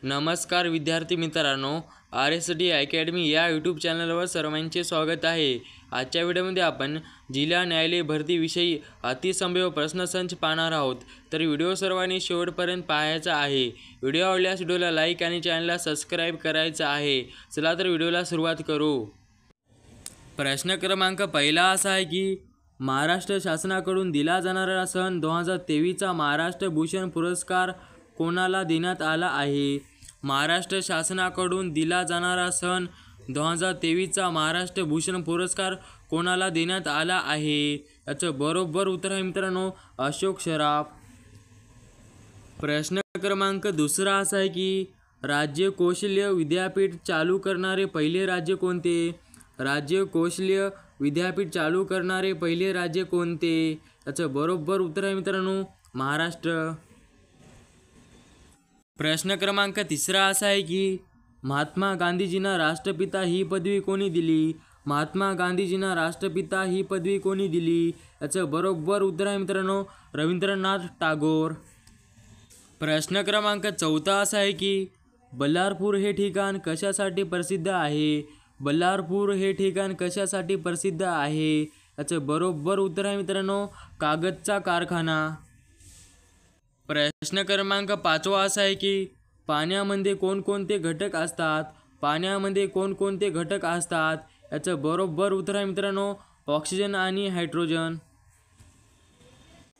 नमस्कार विद्यार्थी मित्रांनो, RSD अकॅडमी या यूट्यूब चॅनलवर सर्वांचे स्वागत आहे। आजच्या व्हिडिओमध्ये आपण जिल्हा न्यायालय भरती विषयी अतिसंभाव्य प्रश्नसंच पाहणार आहोत। तर व्हिडिओ सर्वांनी शेवटपर्यंत पाहायचा आहे। व्हिडिओ आवडल्यास व्हिडिओला लाईक आणि चॅनलला सबस्क्राईब करायचं आहे। चला तर व्हिडिओला सुरुवात करू। प्रश्न क्रमांक पहिला असा आहे की महाराष्ट्र शासनाकडून दिला जाणारा सन 2023चा महाराष्ट्र भूषण पुरस्कार कोणाला देण्यात आला आहे? महाराष्ट्र शासनाकडून दिला जाणारा सन 2023चा महाराष्ट्र भूषण पुरस्कार कोणाला देण्यात आला आहे? याचं बरोबर उत्तर आहे मित्रांनो, अशोक सराफ। प्रश्न क्रमांक दुसरा असा आहे की राज्य कौशल्य विद्यापीठ चालू करणारे पहिले राज्य कोणते? राज्य कौशल्य विद्यापीठ चालू करणारे पहिले राज्य कोणते? याचं बरोबर उत्तर आहे मित्रांनो, महाराष्ट्र। प्रश्न क्रमांक तिसरा असा आहे की महात्मा गांधीजींना राष्ट्रपिता ही पदवी कोणी दिली? महात्मा गांधीजींना राष्ट्रपिता ही पदवी कोणी दिली? याचं बरोबर उत्तर आहे मित्रांनो, रवींद्रनाथ टागोर। प्रश्न क्रमांक चौथा असा आहे की बल्लारपूर हे ठिकाण कशासाठी प्रसिद्ध आहे? बल्लारपूर हे ठिकाण कशासाठी प्रसिद्ध आहे? याचं बरोबर उत्तर आहे मित्रांनो, कागदचा कारखाना। प्रश्न क्रमांक पाचवा असा आहे की पाण्यामध्ये कोणकोणते घटक असतात? पाण्यामध्ये कोणकोणते घटक असतात? याचं बरोबर उत्तर आहे मित्रांनो, ऑक्सिजन आणि हायड्रोजन।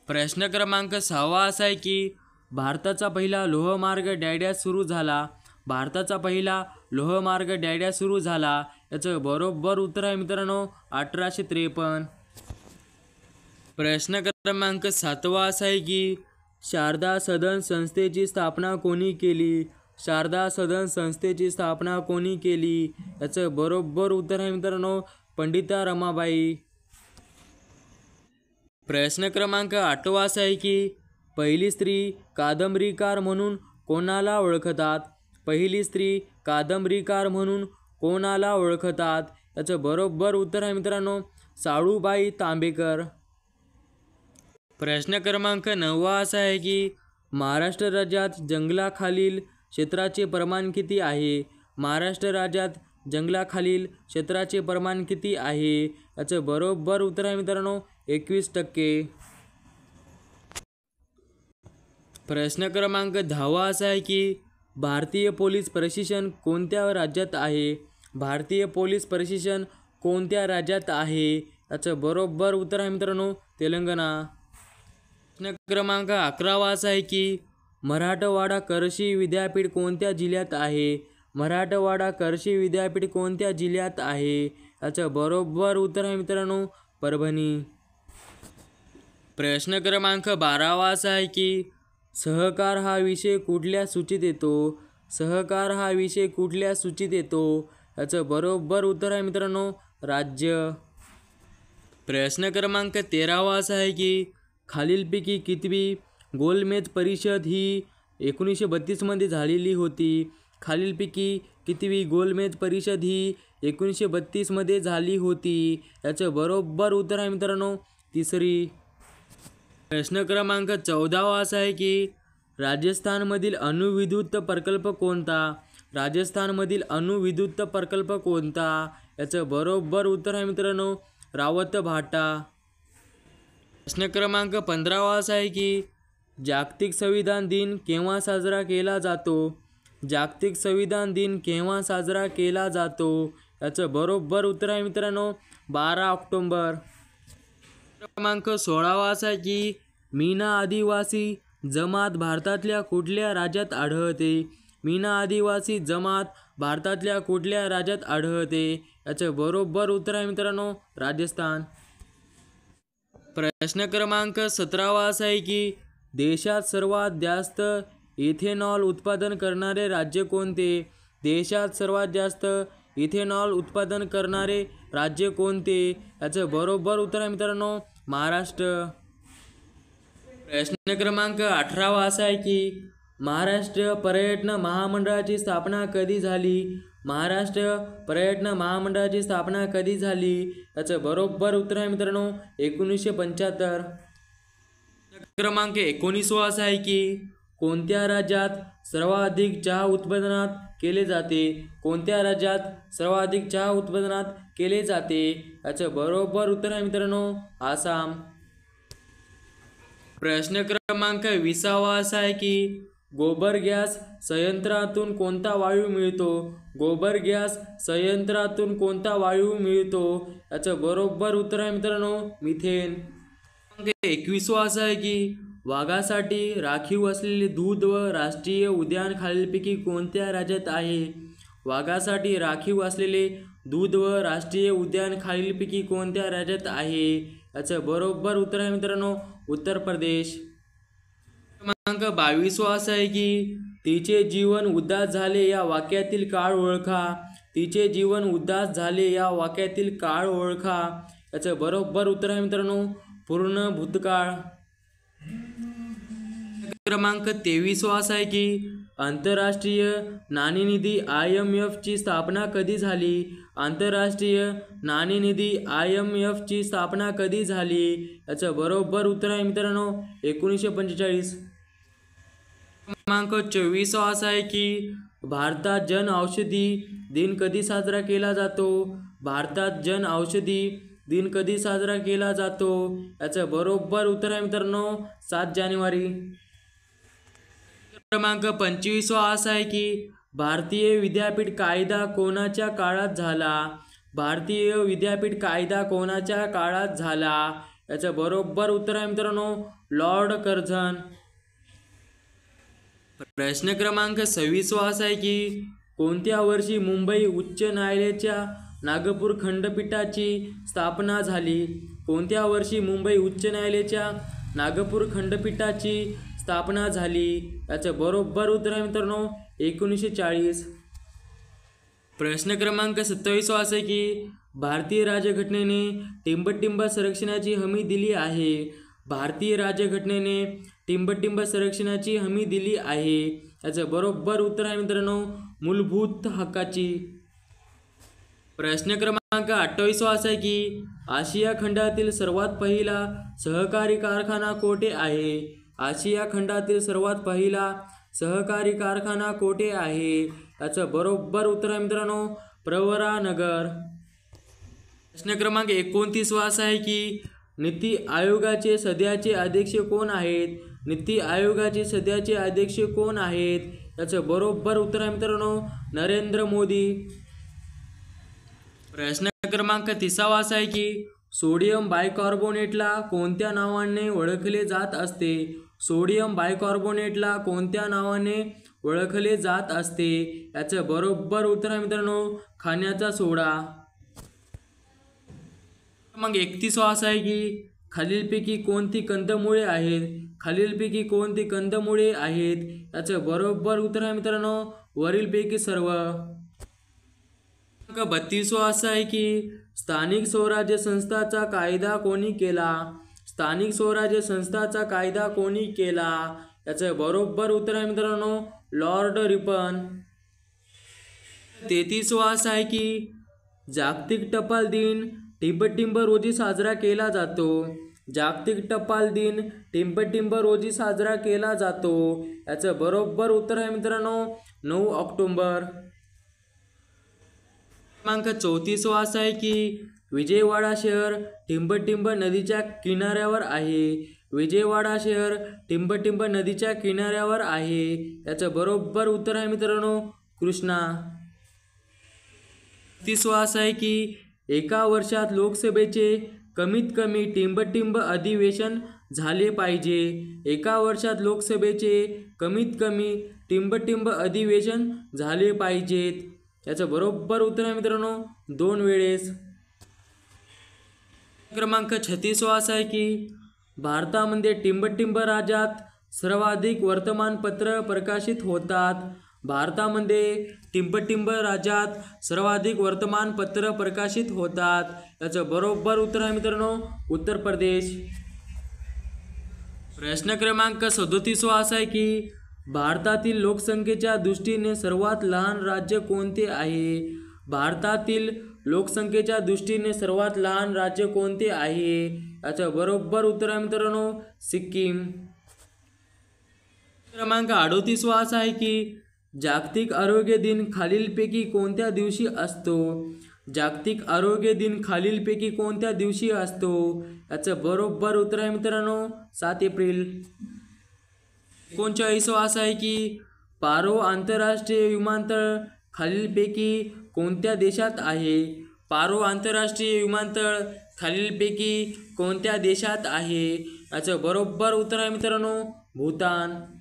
प्रश्न क्रमांक सहावा असा आहे की भारताचा पहिला लोहमार्ग डॅड्यात सुरू झाला? भारताचा पहिला लोहमार्ग डॅड्यात सुरू झाला? याचं बरोबर उत्तर आहे मित्रांनो, 1853। प्रश्न क्रमांक सातवा असा आहे की शारदा सदन संस्थेची स्थापना कोणी केली? शारदा सदन संस्थेची स्थापना कोणी केली? याचं बरोबर उत्तर आहे मित्रांनो, पंडिता रमाबाई। प्रश्न क्रमांक आठवा असा आहे की पहिली स्त्री कादंबरीकार म्हणून कोणाला ओळखतात? पहिली स्त्री कादंबरीकार म्हणून कोणाला ओळखतात? याचं बरोबर उत्तर आहे मित्रांनो, साळूबाई तांबेकर। प्रश्न क्रमांक नववा असा आहे की महाराष्ट्र राज्यात जंगलाखालील क्षेत्राचे प्रमाण किती आहे? महाराष्ट्र राज्यात जंगलाखालील क्षेत्राचे प्रमाण किती आहे? याचं बरोबर उत्तर आहे मित्रांनो, 21%। प्रश्न क्रमांक 10वा असा आहे की भारतीय पोलीस प्रशिक्षण कोणत्या राज्यात आहे? भारतीय पोलीस प्रशिक्षण कोणत्या राज्यात आहे? याचं बरोबर उत्तर आहे मित्रांनो, तेलंगणा। प्रश्न क्रमांक 11वा असा आहे की मराठवाडा कृषी विद्यापीठ कोणत्या जिल्ह्यात आहे? मराठवाडा कृषी विद्यापीठ कोणत्या जिल्ह्यात आहे? याचं बरोबर उत्तर आहे मित्रांनो, परभणी। प्रश्न क्रमांक 12वा असा आहे की सहकार हा विषय कुठल्या सूचीत येतो? सहकार हा विषय कुठल्या सूचीत येतो? याचं बरोबर उत्तर आहे मित्रांनो, राज्य। प्रश्न क्रमांक 13वा असा आहे की खालीलपैकी कितवी गोलमेज परिषद ही 1932 मध्ये झालेली होती? खालीलपैकी कितवी गोलमेज परिषद ही 1932 मध्ये झाली होती? याचं बरोबर उत्तर आहे मित्रांनो, तिसरी। प्रश्न क्रमांक 14वा असा आहे की राजस्थानमधील अणुविद्युत प्रकल्प कोणता? राजस्थानमधील अणुविद्युत प्रकल्प कोणता? याचं बरोबर उत्तर आहे मित्रांनो, रावतभाटा। प्रश्न क्रमांक 15वा असा आहे की जागतिक संविधान दिन केव्हा साजरा केला जातो? जागतिक संविधान दिन केव्हा साजरा केला जातो? याचं बरोबर उत्तर आहे मित्रांनो, 12 ऑक्टोबर। क्रमांक 16वा असा आहे की मीना आदिवासी जमात भारतातल्या कुठल्या राज्यात आढळते? मीना आदिवासी जमात भारतातल्या कुठल्या राज्यात आढळते? याचं बरोबर उत्तर आहे मित्रांनो, राजस्थान। प्रश्न क्रमांक 17वा असा आहे की देशात सर्वात जास्त इथेनॉल उत्पादन करणारे राज्य कोणते? देशात सर्वात जास्त इथेनॉल उत्पादन करणारे राज्य कोणते? याचं बरोबर उत्तर आहे मित्रांनो, महाराष्ट्र। प्रश्न क्रमांक 18वा असा आहे की महाराष्ट्र पर्यटन महामंडळाची स्थापना कधी झाली? महाराष्ट्र पर्यटन महामंडळाची स्थापना कधी झाली? याचं बरोबर उत्तर आहे मित्रांनो, 1975। क्रमांक 19वा असा आहे की कोणत्या राज्यात सर्वाधिक चहा उत्पादनात केले जाते? कोणत्या राज्यात सर्वाधिक चहा उत्पादनात केले जाते? याचं बरोबर उत्तर आहे मित्रांनो आसाम. प्रश्न क्रमांक 20 असा आहे की गोबर गॅस संयंत्रातून कोणता वायू मिळतो? गोबर गॅस संयंत्रातून कोणता वायू मिळतो? याचं बरोबर उत्तर आहे मित्रांनो मिथेन. 21 असा आहे की वाघासाठी राखीव असलेले दूध व राष्ट्रीय उद्यान खालीलपैकी कोणत्या राज्यात आहे? वाघासाठी राखीव असलेले दूध व राष्ट्रीय उद्यान खालीलपैकी कोणत्या राज्यात आहे? याचं बरोबर उत्तर आहे मित्रांनो उत्तर प्रदेश. क्रमांक 22 असा आहे की तिचे जीवन उदास झाले या वाक्यातील काळ ओळखा. तिचे जीवन उदास झाले या वाक्यातील काळ ओळखा. याचं बरोबर उत्तर आहे मित्रांनो पूर्ण भूतकाळ. क्रमांक 23 असा आहे की आंतरराष्ट्रीय नाणेनिधी IMF ची स्थापना कधी झाली? आंतरराष्ट्रीय नाणेनिधी IMF ची स्थापना कधी झाली? याचं बरोबर उत्तर आहे मित्रांनो 1945. क्रमांक 24 असा आहे की भारतात जन औषधी दिन कधी साजरा केला जातो? भारतात जन औषधी दिन कधी साजरा केला जातो? याचं बरोबर उत्तर आहे मित्रांनो 7 जानेवारी. क्रमांक 25 असा आहे की भारतीय विद्यापीठ कायदा कोणाच्या काळात झाला? भारतीय विद्यापीठ कायदा कोणाच्या काळात झाला? याचं बरोबर उत्तर आहे मित्रांनो लॉर्ड कर्झन. प्रश्न क्रमांक 26 असा आहे की कोणत्या वर्षी मुंबई उच्च न्यायालयाच्या नागपूर खंडपीठाची स्थापना झाली? कोणत्या वर्षी मुंबई उच्च न्यायालयाच्या नागपूर खंडपीठाची स्थापना झाली? याचं बरोबर उत्तर आहे मित्रांनो 1940. प्रश्न क्रमांक 27 असा आहे की भारतीय राज्यघटनेने टिंबटिंब संरक्षणाची हमी दिली आहे. भारतीय राज्यघटनेने टिंबटिंब संरक्षणाची हमी दिली आहे. याचं बरोबर उत्तर आहे मित्रांनो मूलभूत हक्काची. प्रश्न क्रमांक 28 असा आहे की आशिया खंडातील सर्वात पहिला सहकारी कारखाना कोठे आहे? आशिया खंडातील सर्वात पहिला सहकारी कारखाना कोठे आहे? याचं बरोबर उत्तर आहे मित्रांनो प्रवरानगर. प्रश्न क्रमांक 29 असा आहे की नीती आयोगाचे सध्याचे अध्यक्ष कोण आहेत? नीती आयोगाचे सध्याचे अध्यक्ष कोण आहेत? याचं बरोबर उत्तर आहे मित्रांनो नरेंद्र मोदी. प्रश्न क्रमांक 30 असा आहे की सोडियम बायकार्बोनेटला कोणत्या नावाने ओळखले जात असते? सोडियम बायकार्बोनेटला कोणत्या नावाने ओळखले जात असते? याचं बरोबर उत्तर आहे मित्रांनो खाण्याचा सोडा. मग 31 असा आहे की खालीलपैकी कोणती कंदमुळे आहेत? खालीलपैकी कोणती कंदमुळे आहेत? याचं बरोबर उत्तर आहे मित्रांनो वरीलपैकी सर्व. 32 असा आहे की स्थानिक स्वराज्य संस्थाचा कायदा कोणी केला? स्थानिक स्वराज्य संस्थाचा कायदा कोणी केला? याचं बरोबर उत्तर आहे मित्रांनो लॉर्ड रिपन. 33 असा आहे की जागतिक टपाल दिन टिंबटिंब रोजी साजरा केला जातो. जागतिक टपाल दिन टिंबटिंब रोजी साजरा केला जातो. याचं बरोबर उत्तर आहे मित्रांनो 9 ऑक्टोबर. क्रमांक 34 असा आहे की विजयवाडा शहर टिंबटिंब नदीच्या किनाऱ्यावर आहे. विजयवाडा शहर टिंबटिंब नदीच्या किनाऱ्यावर आहे. याचं बरोबर उत्तर आहे मित्रांनो कृष्णा. 30 असा आहे की एका वर्षात लोकसभेचे कमीत कमी टिंबटिंब अधिवेशन झाले पाहिजे. एका वर्षात लोकसभेचे कमीत कमी टिंबटिंब अधिवेशन झाले पाहिजेत. याचं बरोबर उत्तर आहे मित्रांनो 2 वेळेस. क्रमांक 36 असा आहे की भारतामध्ये टिंबटिंब राज्यात सर्वाधिक वर्तमानपत्र प्रकाशित होतात. भारतामध्ये टिंबटिंब राज्यात सर्वाधिक वर्तमानपत्र प्रकाशित होतात. याचं बरोबर उत्तर आहे मित्रांनो उत्तर प्रदेश. प्रश्न क्रमांक 37 असा आहे की भारतातील लोकसंख्येच्या दृष्टीने सर्वात लहान राज्य कोणते आहे? भारतातील लोकसंख्येच्या दृष्टीने सर्वात लहान राज्य कोणते आहे? याचं बरोबर उत्तर आहे मित्रांनो सिक्कीम. क्रमांक 38 असा आहे की जागतिक आरोग्य दिन खालीलपैकी कोणत्या दिवशी असतो? जागतिक आरोग्य दिन खालीलपैकी कोणत्या दिवशी असतो? याचं बरोबर उत्तर आहे मित्रांनो 7 एप्रिल. 39 असा आहे की पारो आंतरराष्ट्रीय विमानतळ खालीलपैकी कोणत्या देशात आहे? पारो आंतरराष्ट्रीय विमानतळ खालीलपैकी कोणत्या देशात आहे? याचं बरोबर उत्तर आहे मित्रांनो भूतान.